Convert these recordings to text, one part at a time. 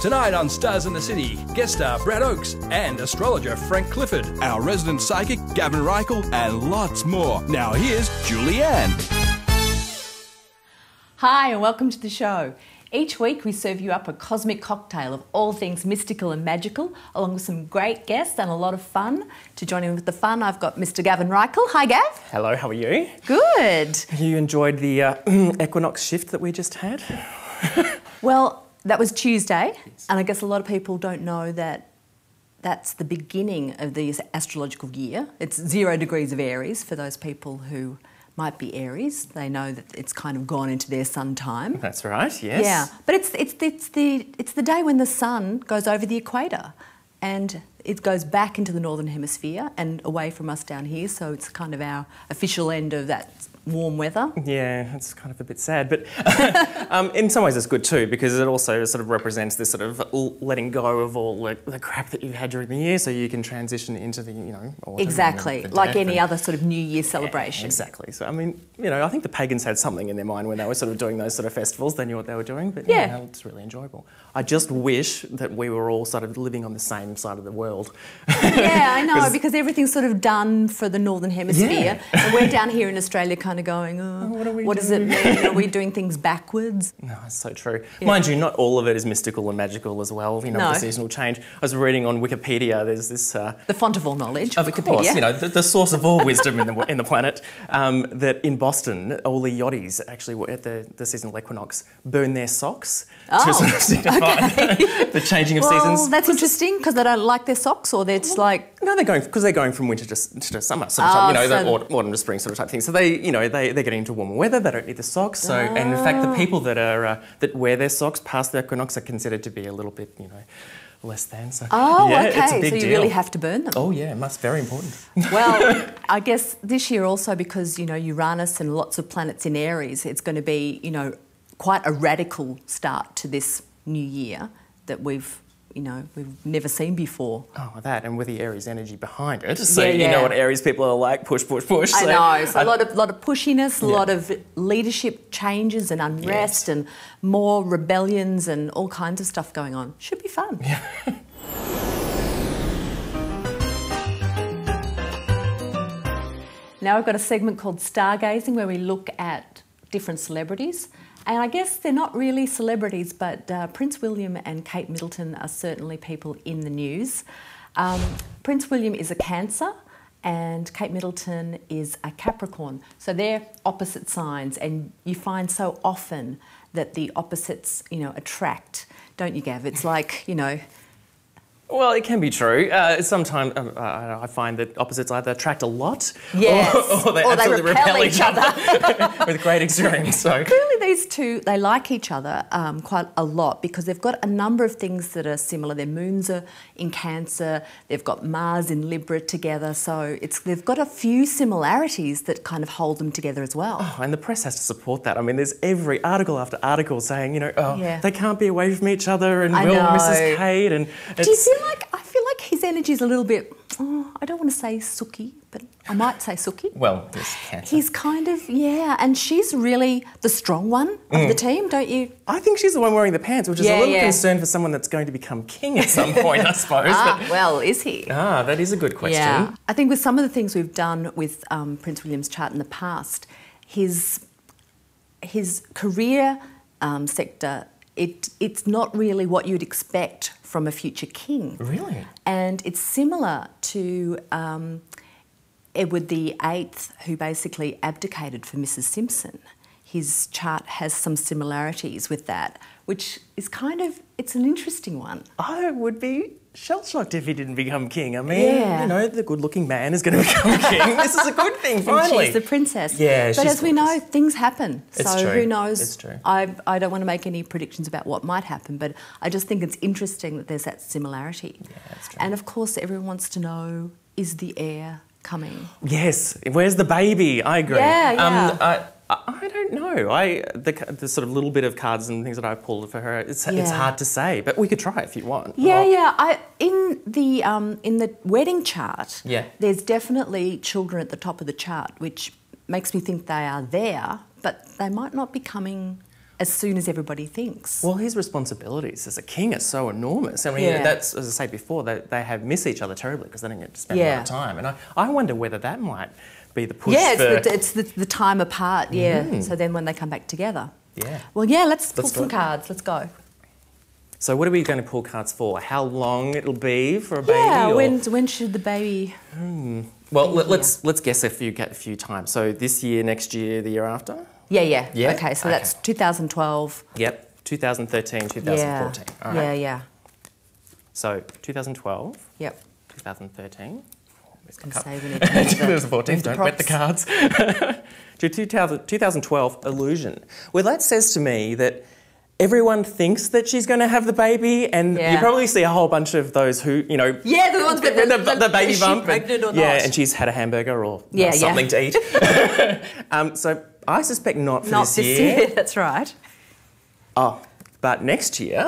Tonight on Stars in the City, guest star Brad Oakes and astrologer Frank Clifford, our resident psychic Gavin Reichel, and lots more. Now here's Julie Ann. Hi and welcome to the show. Each week we serve you up a cosmic cocktail of all things mystical and magical, along with some great guests and a lot of fun. To join in with the fun, I've got Mr. Gavin Reichel. Hi, Gav. Hello, how are you? Good. You enjoyed the equinox shift that we just had? Well, that was Tuesday, and I guess a lot of people don't know that that's the beginning of the astrological year. It's 0 degrees of Aries for those people who might be Aries. They know that it's kind of gone into their sun time. That's right, yes. Yeah, but it's the day when the sun goes over the equator and it goes back into the northern hemisphere and away from us down here, so it's kind of our official end of that warm weather. Yeah, it's kind of a bit sad, but in some ways it's good too, because it also sort of represents this sort of letting go of all the crap that you've had during the year, so you can transition into the, autumn. Exactly, like any other sort of New Year celebration. Yeah, exactly. So, I mean, I think the pagans had something in their mind when they were sort of doing those sort of festivals. They knew what they were doing, but yeah, it's really enjoyable. I just wish that we were all sort of living on the same side of the world. Yeah, I know, because everything's sort of done for the northern hemisphere, and we're down here in Australia kind of going, what does it mean? Are we doing things backwards? No, it's so true. Yeah. Mind you, not all of it is mystical and magical as well, with the seasonal change. I was reading on Wikipedia, there's this... the font of all knowledge, of Wikipedia. Course, the source of all wisdom in the planet, that in Boston, all the yachties actually at the seasonal equinox burn their socks to sort of signify the changing of seasons. Well, that's interesting, because they don't like their socks, or they're just like... No, they're going from winter to summer, sort of time, the autumn to spring sort of type thing. So they're getting into warmer weather. They don't need the socks. So, and in fact, the people that are that wear their socks past the equinox are considered to be a little bit, less than. So, okay. It's a big so you deal. Really have to burn them. Oh yeah, very important. Well, I guess this year also, because Uranus and lots of planets in Aries, it's going to be quite a radical start to this new year that we've never seen before. Oh, that, and with the Aries energy behind it. So you know what Aries people are like, push, push, push. I know, so a lot of pushiness, a lot of leadership changes and unrest and more rebellions and all kinds of stuff going on. Should be fun. Yeah. Now we've got a segment called Stargazing where we look at different celebrities. And I guess they're not really celebrities, but Prince William and Kate Middleton are certainly people in the news. Prince William is a Cancer and Kate Middleton is a Capricorn. So they're opposite signs, and you find so often that the opposites, attract, don't you, Gav? It's like, Well, it can be true. Sometimes I find that opposites either attract a lot or they absolutely repel each other with great extremes. So clearly these two, they like each other quite a lot because they've got a number of things that are similar. Their moons are in Cancer, they've got Mars in Libra together, so they've got a few similarities that kind of hold them together as well. Oh, and the press has to support that. I mean, there's every article after article saying, they can't be away from each other, and Mrs. Kate, and I feel like his energy is a little bit, I don't want to say sooky, but I might say sooky. Well, there's Cancer. He's kind of, and she's really the strong one of the team, don't you? I think she's the one wearing the pants, which is a little concern for someone that's going to become king at some point, I suppose. Well, is he? That is a good question. Yeah. I think with some of the things we've done with Prince William's chart in the past, his career sector, it's not really what you'd expect from a future king. Really? And it's similar to Edward VIII, who basically abdicated for Mrs. Simpson. His chart has some similarities with that, which is it's an interesting one. I would be shell-shocked if he didn't become king. I mean, the good-looking man is going to become king. This is a good thing, finally. And she's the princess. Yeah, but as we know, things happen. It's so true. Who knows? It's true. I don't want to make any predictions about what might happen, but I just think it's interesting that there's that similarity. Yeah, that's true. And of course, everyone wants to know, is the heir coming? Yes. Where's the baby? I agree. Yeah. I don't know. The sort of little bit of cards and things that I pulled for her, it's hard to say, but we could try if you want. Yeah. In the wedding chart, there's definitely children at the top of the chart, which makes me think they are there, but they might not be coming as soon as everybody thinks. Well, his responsibilities as a king are so enormous. I mean, that's, as I say before, they have miss each other terribly because they don't get to spend a lot of time. And I wonder whether that might be the push it's the time apart, So then when they come back together. Yeah. Well, let's pull some cards. Let's go. So what are we going to pull cards for? How long it'll be for a baby? Yeah, when should the baby... Well, let's guess a few times. So this year, next year, the year after? Yeah. Okay, so that's 2012. Yep, 2013, 2014. All right. Yeah. So 2012. Yep. 2013. I'm saving it. 2014, don't wet the cards. 2012, illusion. Well, that says to me that everyone thinks that she's going to have the baby, and you probably see a whole bunch of those who, the ones with the baby bump. Pregnant or not. And she's had a hamburger or something to eat. So I suspect not this year. That's right. Oh, but next year,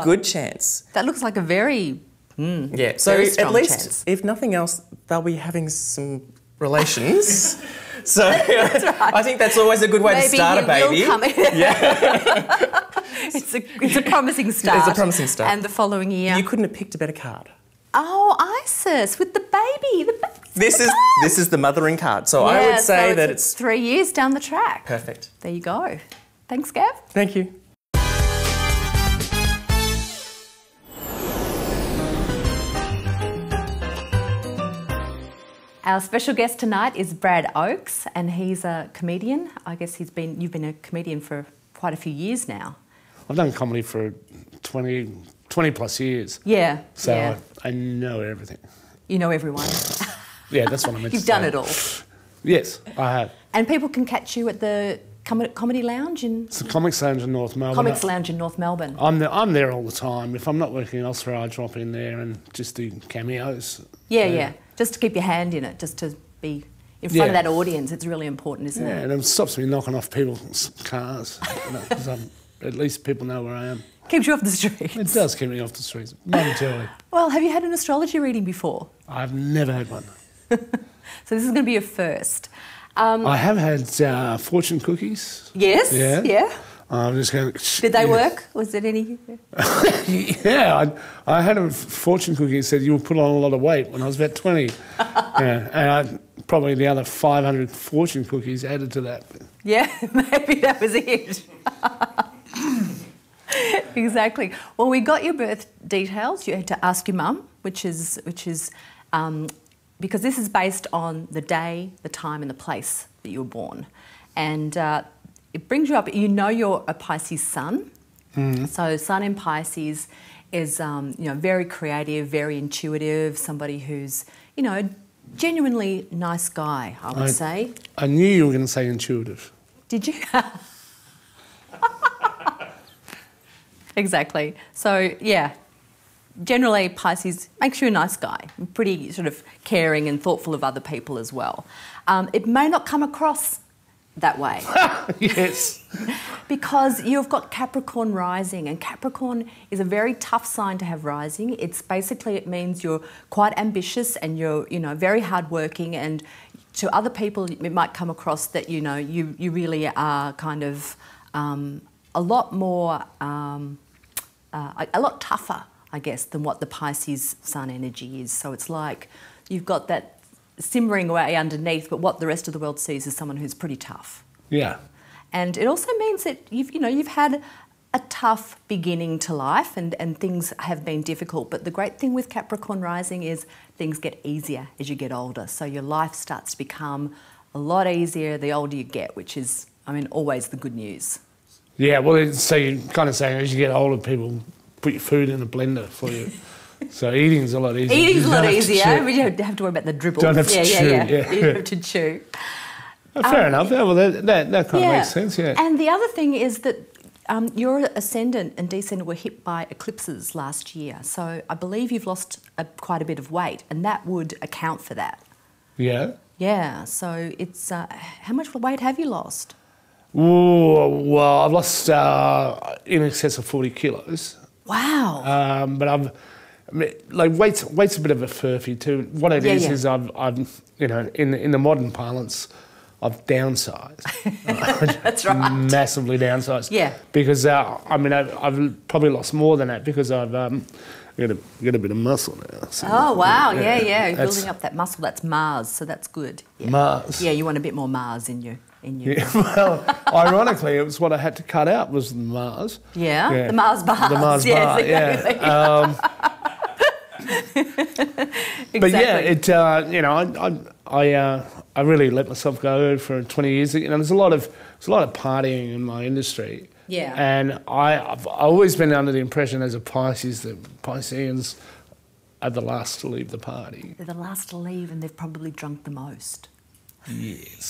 good chance. That looks like a very So very strong at least, chance. if nothing else, they'll be having some relations. So I think that's always a good way to start a baby. It's a promising start. It's a promising start. And the following year, you couldn't have picked a better card. Oh, Isis with the baby. This is the mothering card. So I would say that it's 3 years down the track. Perfect. There you go. Thanks, Gav. Thank you. Our special guest tonight is Brad Oakes, and he's a comedian. I guess you've been a comedian for quite a few years now. I've done comedy for 20 plus years. Yeah. So I know everything. You know everyone. Yeah, that's what I meant to say. You've done it all. Yes, I have. And people can catch you at the Comedy Lounge in... It's the Comics Lounge in North Melbourne. Comics Lounge in North Melbourne. I'm there all the time. If I'm not working elsewhere, I drop in there and just do cameos. Yeah. Just to keep your hand in it, just to be in front of that audience. It's really important, isn't it? Yeah, and it stops me knocking off people's cars. Because at least people know where I am. Keeps you off the streets. It does keep me off the streets, momentarily. Well, have you had an astrology reading before? I've never had one. So this is going to be a first. I have had fortune cookies. Yes. Yeah. I'm just going. Did they work? Was it any? Yeah, I had a fortune cookie that said you will put on a lot of weight when I was about 20. And probably the other 500 fortune cookies added to that. Yeah, maybe that was it. Exactly. Well, we got your birth details. You had to ask your mum, which is because this is based on the day, the time, and the place that you were born, and it brings you up. You know, you're a Pisces sun, so Sun in Pisces is very creative, very intuitive. Somebody who's genuinely nice guy, I would say. I knew you were going to say intuitive. Did you? Exactly. So, yeah, generally Pisces makes you a nice guy, pretty sort of caring and thoughtful of other people as well. It may not come across that way. Yes. Because you've got Capricorn rising, and Capricorn is a very tough sign to have rising. It means you're quite ambitious and you're, very hardworking, and to other people it might come across that, you really are kind of a lot more... a lot tougher, I guess, than what the Pisces sun energy is. So it's like you've got that simmering away underneath, but what the rest of the world sees is someone who's pretty tough. Yeah. And it also means that you've had a tough beginning to life, and things have been difficult. But the great thing with Capricorn rising is things get easier as you get older. So your life starts to become a lot easier the older you get, which is, always the good news. Yeah, well, so you're kind of saying as you get older, people put your food in a blender for you. So eating's a lot easier. Eating's a lot easier. We don't have to worry about the dribble. Don't have to chew. Yeah. You don't have to chew. Fair enough. Yeah, well, that kind of makes sense, yeah. And the other thing is that your ascendant and descendant were hit by eclipses last year. So I believe you've lost quite a bit of weight, and that would account for that. Yeah. Yeah, so it's, how much weight have you lost? Ooh, well, I've lost in excess of 40 kilos. Wow. But like weight's a bit of a furphy too. What it is I've you know, in the modern parlance, I've downsized. That's right. Massively downsized. Yeah. Because I mean, I've probably lost more than that because I've got a bit of muscle now. So, oh wow! Yeah. You're building up that muscle. That's Mars, so that's good. Yeah. Mars. Yeah, you want a bit more Mars in you. Yeah, well, ironically, it was what I had to cut out was the Mars. Yeah, the Mars bars. The Mars bar, exactly. yeah. Exactly. But yeah, it you know, I really let myself go for 20 years. You know, there's a lot of partying in my industry. Yeah. And I've always been under the impression as a Pisces that Pisceans are the last to leave the party. They're the last to leave, and they've probably drunk the most. Yes.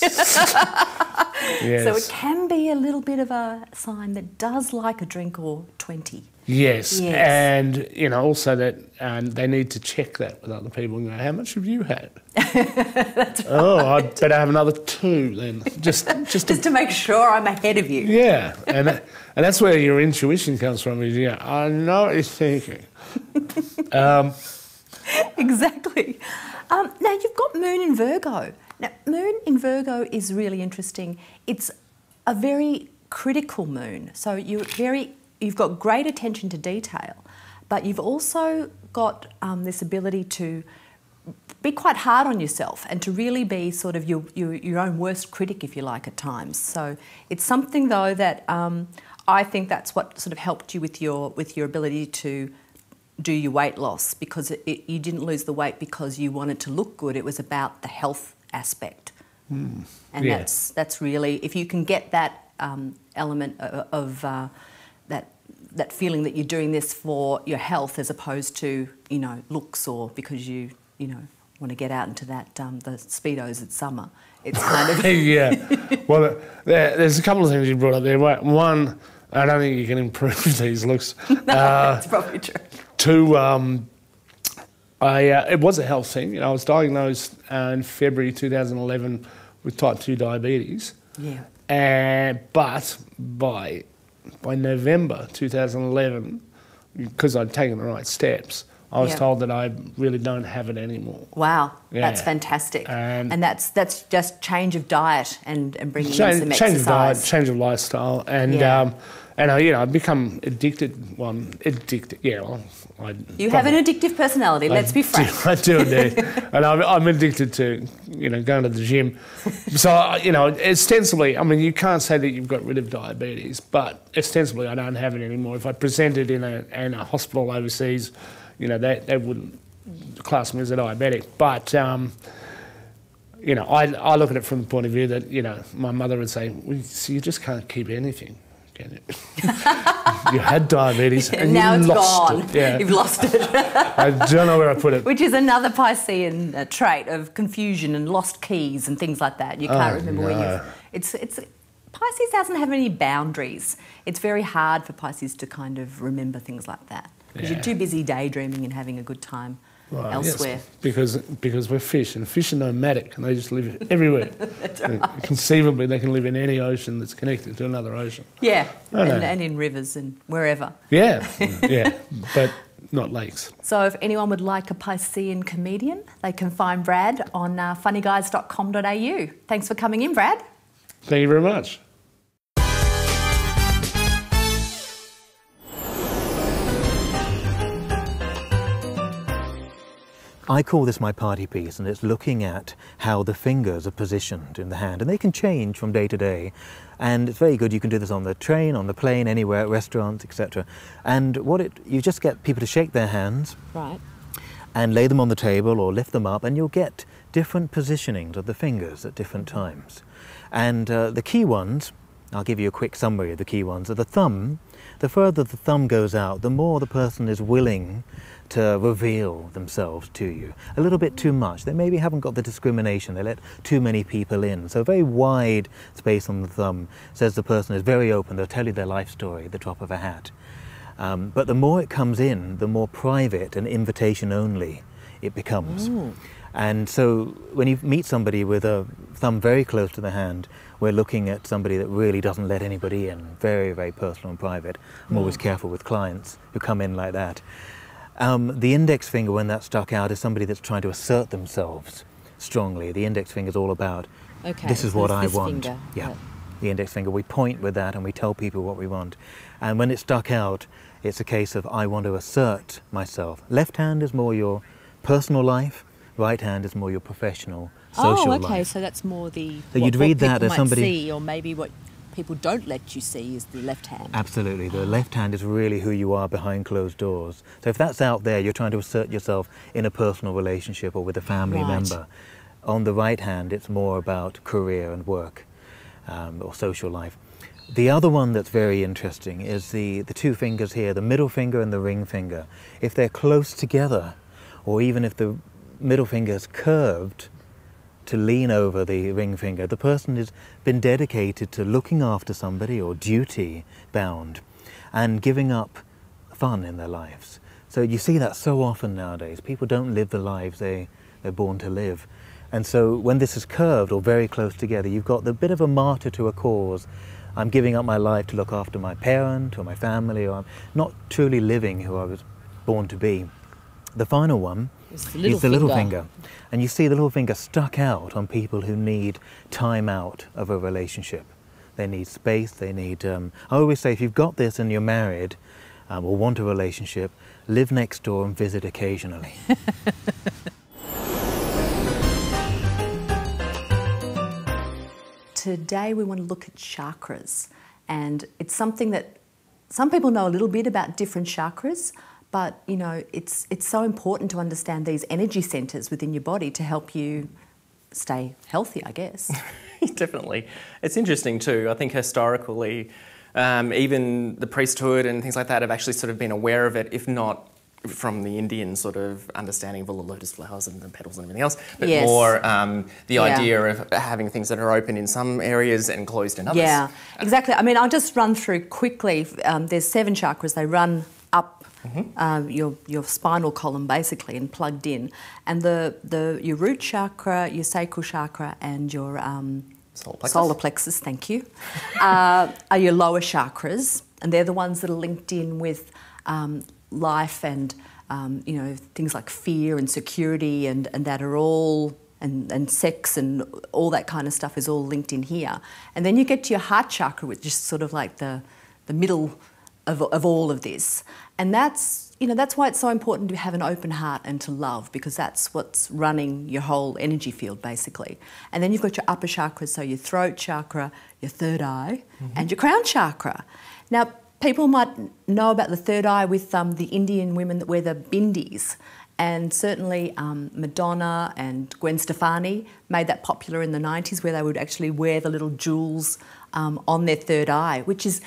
Yes. So it can be a little bit of a sign that does like a drink or 20. Yes. And, you know, also that they need to check that with other people and go, how much have you had? That's right. Oh, I'd better have another 2 then. Just to make sure I'm ahead of you. Yeah. And that's where your intuition comes from. Is, yeah, I know what you're thinking. Exactly. Now, you've got Moon in Virgo. Now, Moon in Virgo is really interesting. It's a very critical moon. So you've got great attention to detail, but you've also got this ability to be quite hard on yourself and to really be sort of your own worst critic, if you like, at times. So it's something, though, that I think that's what sort of helped you with your ability to do your weight loss, because you didn't lose the weight because you wanted to look good. It was about the health aspect. And that's really, if you can get that element of that feeling that you're doing this for your health as opposed to, you know, looks, or because you want to get out into that the Speedos at summer. It's kind of... Yeah. Well, there's a couple of things you brought up there. One, I don't think you can improve these looks. No, that's probably true. 2, it was a health thing. You know, I was diagnosed in February 2011 with type 2 diabetes. Yeah. But by November 2011, because I'd taken the right steps, I was told that I really don't have it anymore. Wow, that's fantastic. And that's just change of diet and bringing in some exercise. Change of diet, change of lifestyle, and I've become addicted. Well, I'm addicted. Yeah, well, you have an addictive personality. Let's be frank. I do indeed, and I'm addicted to going to the gym. So ostensibly, I mean, you can't say that you've got rid of diabetes, but ostensibly, I don't have it anymore. If I presented in a hospital overseas, they wouldn't class me as a diabetic. But I look at it from the point of view that my mother would say, well, so you just can't keep anything. You had diabetes and now you it's lost gone. it. Yeah. You've lost it. I don't know where I put it. Which is another Piscean trait of confusion and lost keys and things like that. You can't remember where Pisces doesn't have any boundaries. It's very hard for Pisces to kind of remember things like that because you're too busy daydreaming and having a good time elsewhere. Yes, because we're fish, and fish are nomadic, and they just live everywhere. That's right. Conceivably, they can live in any ocean that's connected to another ocean. Yeah, and in rivers and wherever. Yeah, but not lakes. So if anyone would like a Piscean comedian, they can find Brad on funnyguys.com.au. Thanks for coming in, Brad. Thank you very much. I call this my party piece, and it's looking at how the fingers are positioned in the hand, and they can change from day to day, and it's very good. You can do this on the train, on the plane, anywhere, at restaurants, etc. And you just get people to shake their hands, right, and lay them on the table or lift them up, and you'll get different positionings of the fingers at different times. And the key ones, I'll give you a quick summary of the key ones, are the thumb. The further the thumb goes out, the more the person is willing to reveal themselves to you. A little bit too much. They maybe haven't got the discrimination. They let too many people in. So a very wide space on the thumb says the person is very open. They'll tell you their life story at the drop of a hat. But the more it comes in, the more private and invitation only it becomes. Ooh. And so when you meet somebody with a thumb very close to the hand, we're looking at somebody that really doesn't let anybody in, very, very personal and private. I'm always careful with clients who come in like that. The index finger, when that's stuck out, is somebody that's trying to assert themselves strongly. The index finger is all about, this is what I want. Finger. Yeah, the index finger. We point with that and we tell people what we want. And when it's stuck out, it's a case of, I want to assert myself. Left hand is more your personal life. Right hand is more your professional, social life. Oh, okay, so that's more the so you'd read that as somebody see, or maybe what people don't let you see is the left hand. Absolutely, the left hand is really who you are behind closed doors. So if that's out there, you're trying to assert yourself in a personal relationship or with a family member. On the right hand, it's more about career and work or social life. The other one that's very interesting is the two fingers here, the middle finger and the ring finger. If they're close together, or even if the middle finger is curved to lean over the ring finger, the person has been dedicated to looking after somebody or duty bound and giving up fun in their lives. So you see that so often nowadays. People don't live the lives they're born to live. And so when this is curved or very close together, you've got the bit of a martyr to a cause. I'm giving up my life to look after my parent or my family, or I'm not truly living who I was born to be. The final one is the little finger. And you see the little finger stuck out on people who need time out of a relationship. They need space, they need... I always say, if you've got this and you're married or want a relationship, live next door and visit occasionally. Today we want to look at chakras, and it's something that some people know a little bit about different chakras, but you know, it's so important to understand these energy centres within your body to help you stay healthy, I guess. Definitely. It's interesting too. I think historically, even the priesthood and things like that have actually sort of been aware of it, if not from the Indian sort of understanding of all the lotus flowers and the petals and everything else, but more the idea of having things that are open in some areas and closed in others. Yeah, exactly. I mean, I'll just run through quickly. There's 7 chakras. They run up your spinal column basically and plugged in. And your root chakra, your sacral chakra and your solar plexus, thank you, are your lower chakras. And they're the ones that are linked in with life and you know, things like fear and security and that are all, and sex and all that kind of stuff is all linked in here. And then you get to your heart chakra, which is sort of like the middle of all of this. And that's, you know, that's why it's so important to have an open heart and to love, because that's what's running your whole energy field basically. And then you've got your upper chakras, so your throat chakra, your third eye and your crown chakra. Now, people might know about the third eye with the Indian women that wear the bindis, and certainly Madonna and Gwen Stefani made that popular in the 90s, where they would actually wear the little jewels on their third eye, which is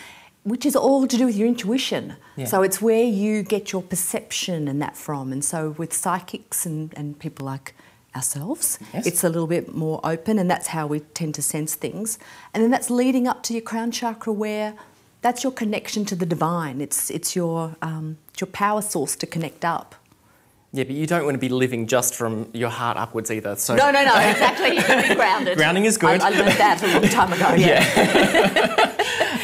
all to do with your intuition. Yeah. So it's where you get your perception and that from. And so with psychics and people like ourselves, it's a little bit more open, and that's how we tend to sense things. And then that's leading up to your crown chakra, where that's your connection to the divine. It's your power source to connect up. Yeah, but you don't want to be living just from your heart upwards either. So no, exactly. You've got to be grounded. Grounding is good. I learned that a long time ago. Yeah.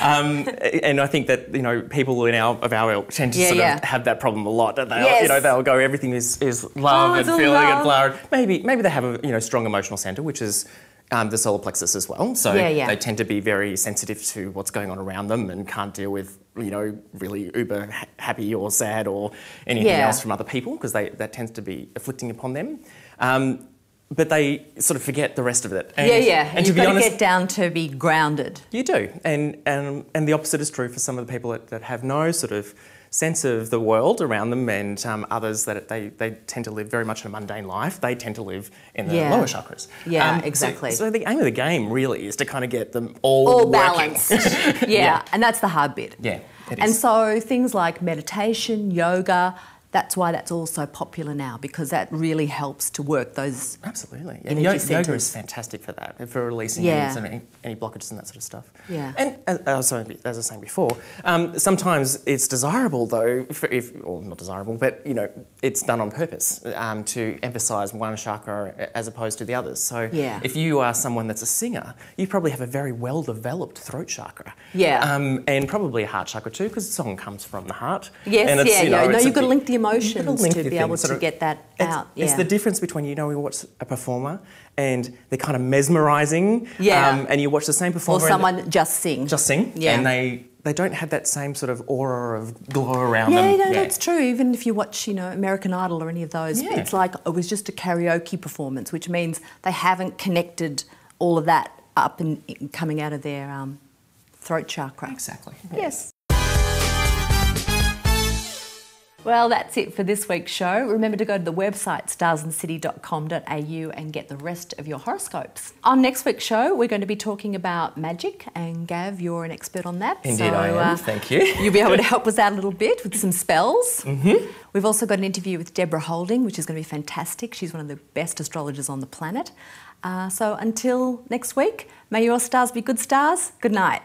And I think that, you know, people in our ilk tend to sort of have that problem a lot, don't they? Yes. You know, they'll go, everything is love and feeling and flower. Maybe they have a strong emotional centre, which is the solar plexus as well. So they tend to be very sensitive to what's going on around them and can't deal with, you know, really uber happy or sad or anything else from other people, because that tends to be afflicting upon them. But they sort of forget the rest of it. And, and you've got to get down to be grounded. You do. And the opposite is true for some of the people that have no sort of sense of the world around them, and others that they tend to live very much in a mundane life. They tend to live in the lower chakras. Yeah, exactly. So the aim of the game really is to kind of get them all balanced. And that's the hard bit. Yeah, it is. And so things like meditation, yoga, that's why that's all so popular now, because that really helps to work those. Absolutely. energy Yoga centres. is fantastic for that, for releasing any blockages and that sort of stuff. Yeah. And as I was saying before, sometimes it's desirable though, or not desirable, but it's done on purpose to emphasise one chakra as opposed to the others. So if you are someone that's a singer, you probably have a very well-developed throat chakra. Yeah. And probably a heart chakra too, because song comes from the heart. Yes, and it's, you've got to link the emotions to be able to thing. get that out. It's the difference between, you watch a performer and they're kind of mesmerising, and you watch the same performer. Or someone just sing. And they don't have that same sort of aura of glow around them. Yeah, that's true. Even if you watch, American Idol or any of those, it's like it was just a karaoke performance, which means they haven't connected all of that up and coming out of their throat chakra. Exactly. Yes. Well, that's it for this week's show. Remember to go to the website starsandcity.com.au and get the rest of your horoscopes. On next week's show, we're going to be talking about magic, and Gav, you're an expert on that. Indeed, I am. Thank you. You'll be able to help us out a little bit with some spells. Mm-hmm. We've also got an interview with Deborah Holding, which is going to be fantastic. She's one of the best astrologers on the planet. So until next week, may your stars be good stars. Good night.